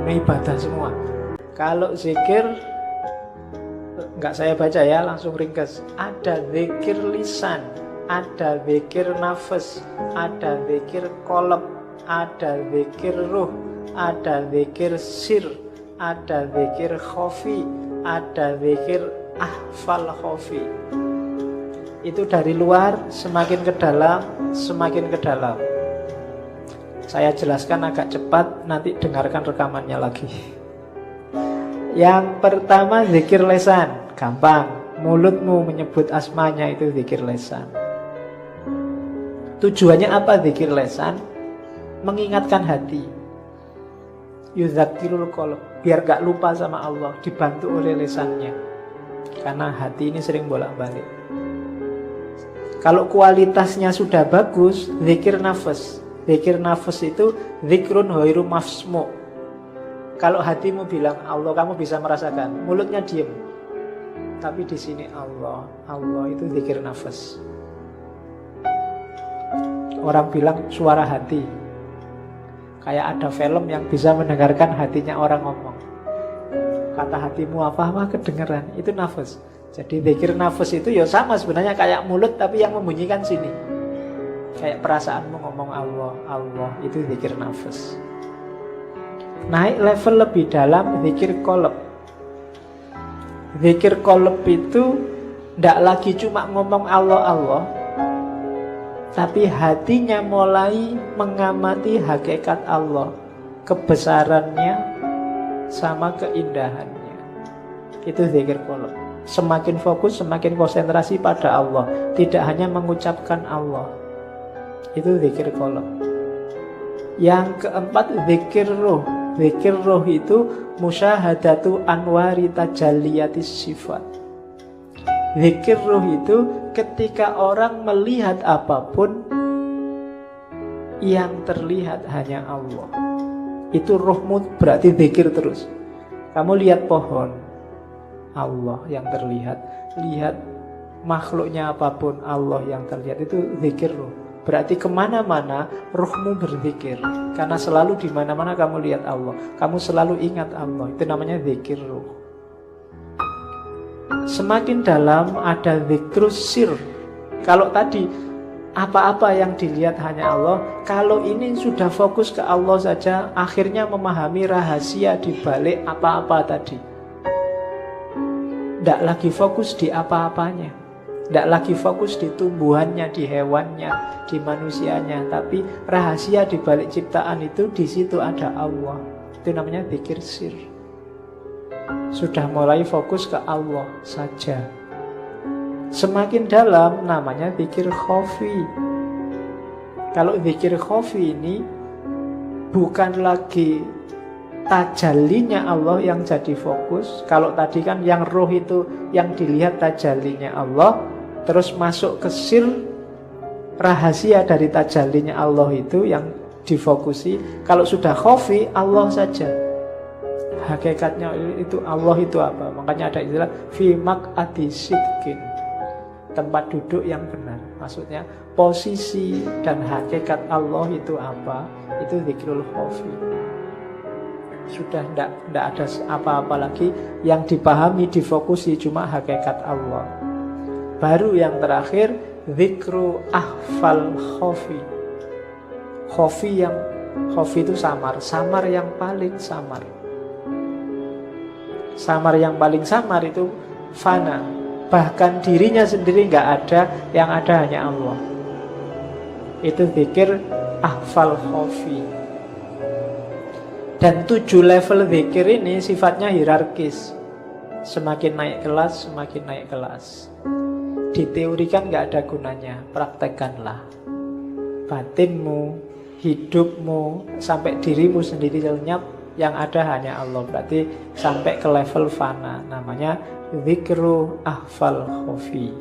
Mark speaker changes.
Speaker 1: Ini ibadah semua. Kalau zikir, nggak saya baca ya, langsung ringkas. Ada zikir lisan, ada zikir nafas, ada zikir qalb, ada zikir ruh, ada zikir sir, ada zikir khafi, ada zikir ahfal khafi. Itu dari luar semakin ke dalam, semakin ke dalam. Saya jelaskan agak cepat, nanti dengarkan rekamannya lagi. Yang pertama zikir lesan, gampang. Mulutmu menyebut asmanya itu zikir lesan. Tujuannya apa zikir lesan? Mengingatkan hati. Yudzakirul qalb, biar gak lupa sama Allah, dibantu oleh lesannya. Karena hati ini sering bolak-balik. Kalau kualitasnya sudah bagus, zikir nafas. Zikir nafas itu zikrun ghairu mafsmu. Kalau hatimu bilang Allah, kamu bisa merasakan. Mulutnya diem, tapi di sini Allah, Allah itu zikir nafas. Orang bilang suara hati. Kayak ada film yang bisa mendengarkan hatinya orang ngomong. Kata hatimu apa kedengeran, itu nafas. Jadi zikir nafas itu ya sama sebenarnya kayak mulut, tapi yang membunyikan sini. Kayak perasaanmu ngomong Allah, Allah, itu zikir nafas. Naik level lebih dalam, zikir qalb. Zikir qalb itu tidak lagi cuma ngomong Allah, Allah, tapi hatinya mulai mengamati hakikat Allah, kebesarannya sama keindahannya. Itu zikir qalb. Semakin fokus, semakin konsentrasi pada Allah, tidak hanya mengucapkan Allah. Itu zikir qalb. Yang keempat zikir ruh. Zikir roh itu musyahadatu anwari tajalliyatis sifat. Zikir roh itu ketika orang melihat apapun, yang terlihat hanya Allah. Itu rohmu berarti zikir terus. Kamu lihat pohon, Allah yang terlihat. Lihat makhluknya apapun, Allah yang terlihat. Itu zikir roh. Berarti kemana-mana ruhmu berzikir. Karena selalu di mana-mana kamu lihat Allah, kamu selalu ingat Allah. Itu namanya zikir ruh. Semakin dalam ada zikrus sir. Kalau tadi apa-apa yang dilihat hanya Allah, kalau ini sudah fokus ke Allah saja, akhirnya memahami rahasia di balik apa-apa tadi. Tidak lagi fokus di apa-apanya, tidak lagi fokus di tumbuhannya, di hewannya, di manusianya, tapi rahasia di balik ciptaan itu, di situ ada Allah. Itu namanya zikir sir. Sudah mulai fokus ke Allah saja. Semakin dalam namanya zikir khafi. Kalau zikir khafi ini bukan lagi tajallinya Allah yang jadi fokus. Kalau tadi kan yang roh itu yang dilihat tajallinya Allah, terus masuk ke sir, rahasia dari tajallinya Allah itu yang difokusi. Kalau sudah khafi, Allah saja. Hakikatnya itu Allah itu apa? Makanya ada istilah fi maq'adi sidqin, tempat duduk yang benar. Maksudnya posisi dan hakikat Allah itu apa? Itu zikrul khafi. Sudah tidak ada apa-apa lagi, yang dipahami, difokusi cuma hakikat Allah. Baru yang terakhir zikru ahfal khafi. Khafi itu samar, samar yang paling samar. Samar yang paling samar itu fana. Bahkan dirinya sendiri nggak ada, yang ada hanya Allah. Itu zikir ahfal khafi. Dan 7 level zikir ini sifatnya hierarkis. Semakin naik kelas, semakin naik kelas. Diteorikan gak ada gunanya, praktekkanlah. Batinmu, hidupmu, sampai dirimu sendiri lenyap, yang ada hanya Allah. Berarti sampai ke level fana. Namanya zikru ahfal khafi.